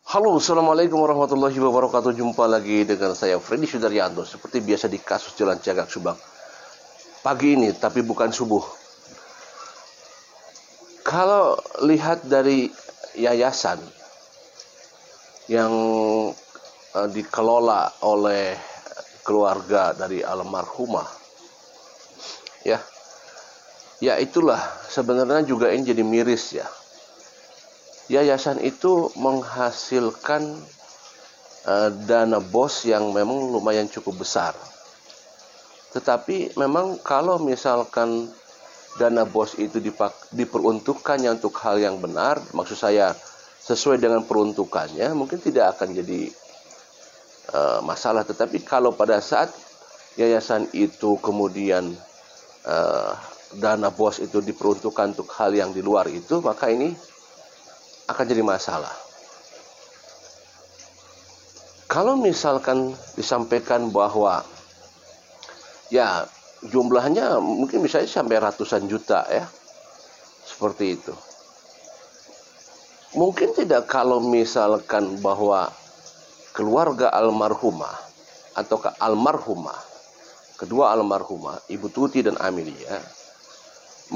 Halo, Assalamualaikum warahmatullahi wabarakatuh. Jumpa lagi dengan saya Freddy Sudaryanto. Seperti biasa di kasus Jalan Cagak Subang. Pagi ini, tapi bukan subuh. Kalau lihat dari yayasan yang dikelola oleh keluarga dari almarhumah, ya itulah sebenarnya juga ini jadi miris ya. Yayasan itu menghasilkan dana BOS yang memang lumayan cukup besar. Tetapi memang kalau misalkan dana BOS itu diperuntukkannya untuk hal yang benar, maksud saya sesuai dengan peruntukannya, mungkin tidak akan jadi masalah. Tetapi kalau pada saat yayasan itu kemudian dana BOS itu diperuntukkan untuk hal yang di luar itu, maka ini akan jadi masalah. Kalau misalkan disampaikan bahwa ya jumlahnya mungkin bisa sampai ratusan juta ya, seperti itu. Mungkin tidak kalau misalkan bahwa keluarga almarhumah atau kedua almarhumah, Ibu Tuti dan Amelia,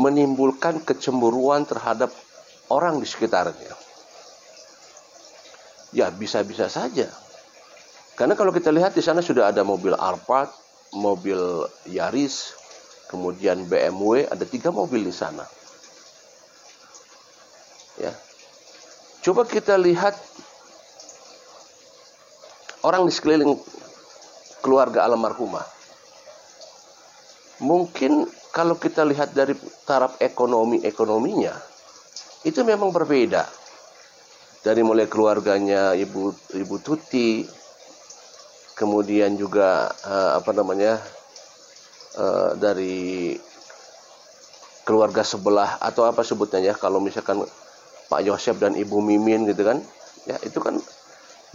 menimbulkan kecemburuan terhadap orang di sekitarnya. Ya bisa-bisa saja. Karena kalau kita lihat di sana sudah ada mobil Alphard, mobil Yaris, kemudian BMW, ada 3 mobil di sana. Ya. Coba kita lihat orang di sekeliling keluarga almarhumah. Mungkin kalau kita lihat dari taraf ekonominya, itu memang berbeda. Dari mulai keluarganya Ibu Tuti, kemudian juga dari keluarga sebelah atau apa sebutnya ya, kalau misalkan Pak Yosep dan Ibu Mimin gitu kan, ya itu kan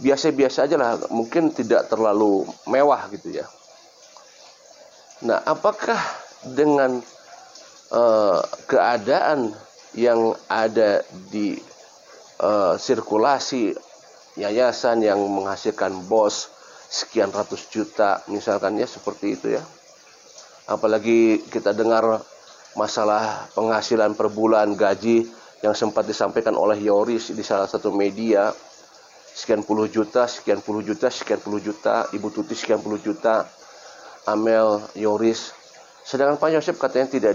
biasa-biasa aja lah, mungkin tidak terlalu mewah gitu ya. Nah, apakah dengan keadaan yang ada di sirkulasi yayasan yang menghasilkan BOS sekian ratus juta misalkan ya, seperti itu ya, apalagi kita dengar masalah penghasilan per bulan gaji yang sempat disampaikan oleh Yoris di salah satu media, sekian puluh juta, sekian puluh juta, sekian puluh juta, Ibu Tuti sekian puluh juta, Amel, Yoris, sedangkan Pak Yosep katanya tidak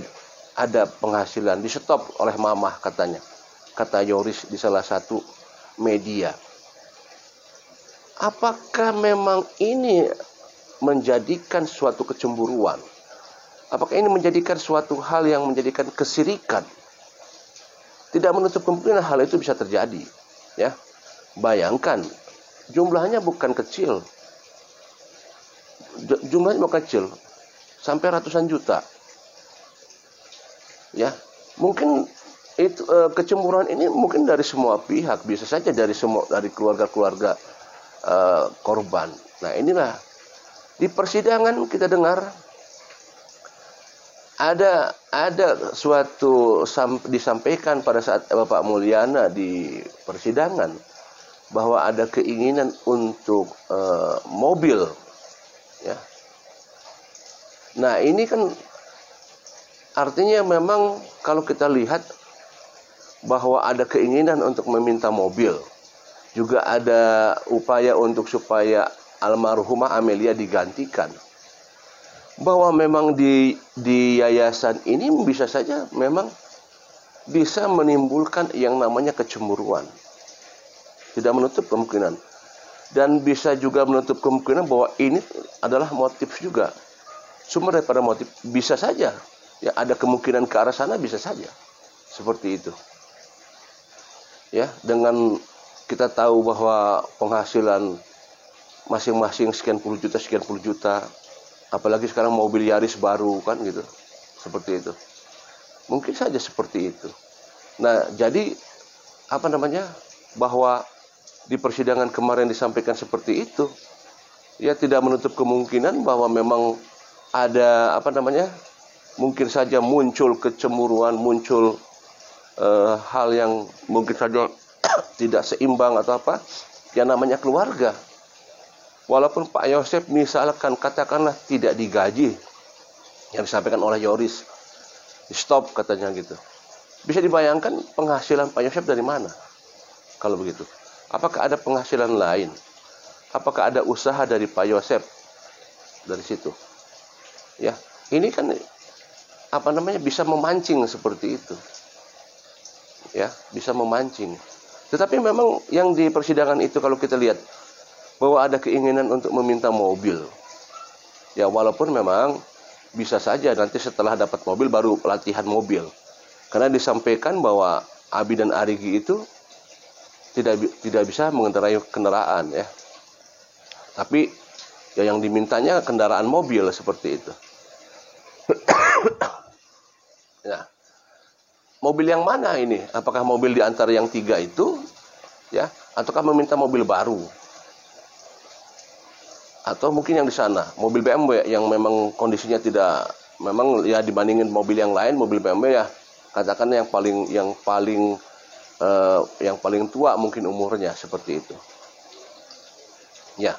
ada penghasilan, di stop oleh mamah katanya, kata Yoris di salah satu media. Apakah memang ini menjadikan suatu kecemburuan? Apakah ini menjadikan suatu hal yang menjadikan kesirikan? Tidak menutup kemungkinan hal itu bisa terjadi, ya. Bayangkan, jumlahnya bukan kecil. Jumlahnya bukan kecil, sampai ratusan juta. Ya, mungkin itu kecemburuan ini mungkin dari semua pihak, bisa saja dari keluarga-keluarga korban. Nah, inilah di persidangan kita dengar ada suatu disampaikan pada saat Bapak Mulyana di persidangan bahwa ada keinginan untuk mobil, ya. Nah, ini kan artinya memang kalau kita lihat bahwa ada keinginan untuk meminta mobil, juga ada upaya untuk supaya almarhumah Amelia digantikan. Bahwa memang di yayasan ini bisa saja memang bisa menimbulkan yang namanya kecemburuan. Tidak menutup kemungkinan. Dan bisa juga menutup kemungkinan bahwa ini adalah motif juga. Sumber daripada motif bisa saja. Ya, ada kemungkinan ke arah sana, bisa saja. Seperti itu. Ya, dengan kita tahu bahwa penghasilan masing-masing sekian puluh juta, apalagi sekarang mobil Yaris baru kan gitu, seperti itu. Mungkin saja seperti itu. Nah, jadi bahwa di persidangan kemarin disampaikan seperti itu, ya tidak menutup kemungkinan bahwa memang ada mungkin saja muncul kecemburuan, muncul hal yang mungkin saja tidak seimbang atau apa, yang namanya keluarga. Walaupun Pak Yosef misalkan katakanlah tidak digaji yang disampaikan oleh Yoris, di stop katanya gitu. Bisa dibayangkan penghasilan Pak Yosef dari mana? Kalau begitu, apakah ada penghasilan lain? Apakah ada usaha dari Pak Yosef dari situ? Ya, ini kan bisa memancing seperti itu. Ya, bisa memancing. Tetapi memang yang di persidangan itu kalau kita lihat bahwa ada keinginan untuk meminta mobil. Ya, walaupun memang bisa saja nanti setelah dapat mobil baru latihan mobil. Karena disampaikan bahwa Abi dan Arigi itu tidak bisa mengendarai kendaraan ya. Tapi ya yang dimintanya kendaraan mobil seperti itu. Nah, mobil yang mana ini? Apakah mobil di antara yang 3 itu ya, ataukah meminta mobil baru? Atau mungkin yang di sana, mobil BMW yang memang kondisinya tidak, memang ya dibandingin mobil yang lain, mobil BMW ya katakan yang paling tua mungkin umurnya seperti itu. Ya.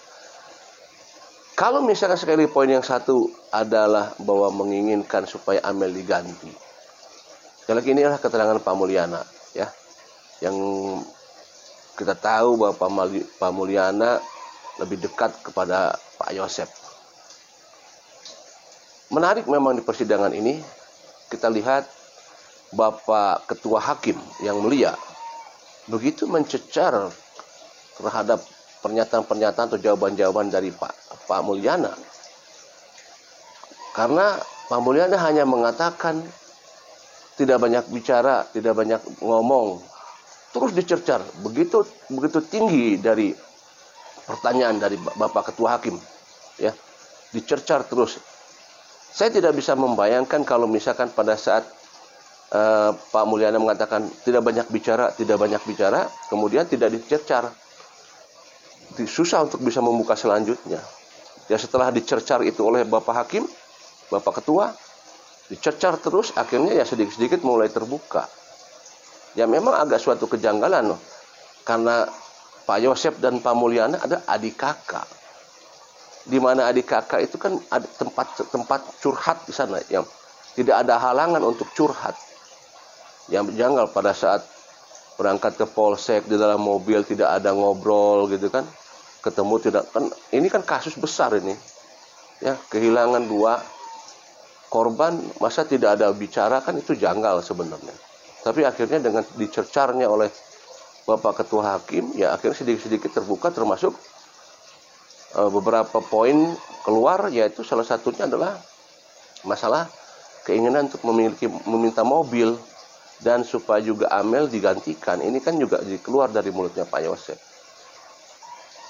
Kalau misalkan sekali poin yang satu adalah bahwa menginginkan supaya Amel diganti. Sekali lagi inilah keterangan Pak Mulyana ya. Yang kita tahu bahwa Pak Mulyana lebih dekat kepada Pak Yosef. Menarik memang di persidangan ini kita lihat Bapak Ketua Hakim yang mulia begitu mencecar terhadap pernyataan-pernyataan atau jawaban-jawaban dari Pak Mulyana. Karena Pak Mulyana hanya mengatakan tidak banyak bicara, tidak banyak ngomong, terus dicercar begitu tinggi dari pertanyaan dari Bapak Ketua Hakim ya, dicercar terus. Saya tidak bisa membayangkan kalau misalkan pada saat Pak Mulyana mengatakan tidak banyak bicara, kemudian tidak dicercar. Susah untuk bisa membuka selanjutnya. Ya setelah dicercar itu oleh Bapak Hakim, Bapak Ketua, dicercar terus, akhirnya ya sedikit-sedikit mulai terbuka. Ya memang agak suatu kejanggalan loh. Karena Pak Yosef dan Pak Mulyana ada adik kakak. Di mana adik kakak itu kan ada tempat curhat di sana yang tidak ada halangan untuk curhat. Yang janggal pada saat berangkat ke polsek di dalam mobil tidak ada ngobrol gitu kan. Ketemu tidak kan, ini kan kasus besar ini. Ya, kehilangan 2 korban, masa tidak ada bicara, kan itu janggal sebenarnya. Tapi akhirnya dengan dicercarnya oleh Bapak Ketua Hakim, ya akhirnya sedikit-sedikit terbuka, termasuk beberapa poin keluar, yaitu salah satunya adalah masalah keinginan untuk meminta mobil dan supaya juga Amel digantikan. Ini kan juga keluar dari mulutnya Pak Yosef,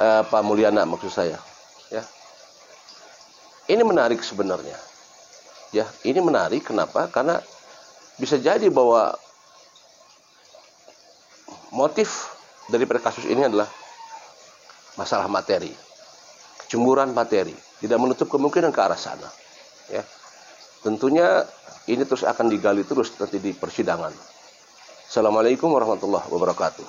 Pak Mulyana maksud saya. Ya, ini menarik sebenarnya. Ya, ini menarik. Kenapa? Karena bisa jadi bahwa motif daripada kasus ini adalah masalah materi, kecemburuan materi, tidak menutup kemungkinan ke arah sana. Ya, tentunya ini terus akan digali terus nanti di persidangan. Assalamualaikum warahmatullahi wabarakatuh.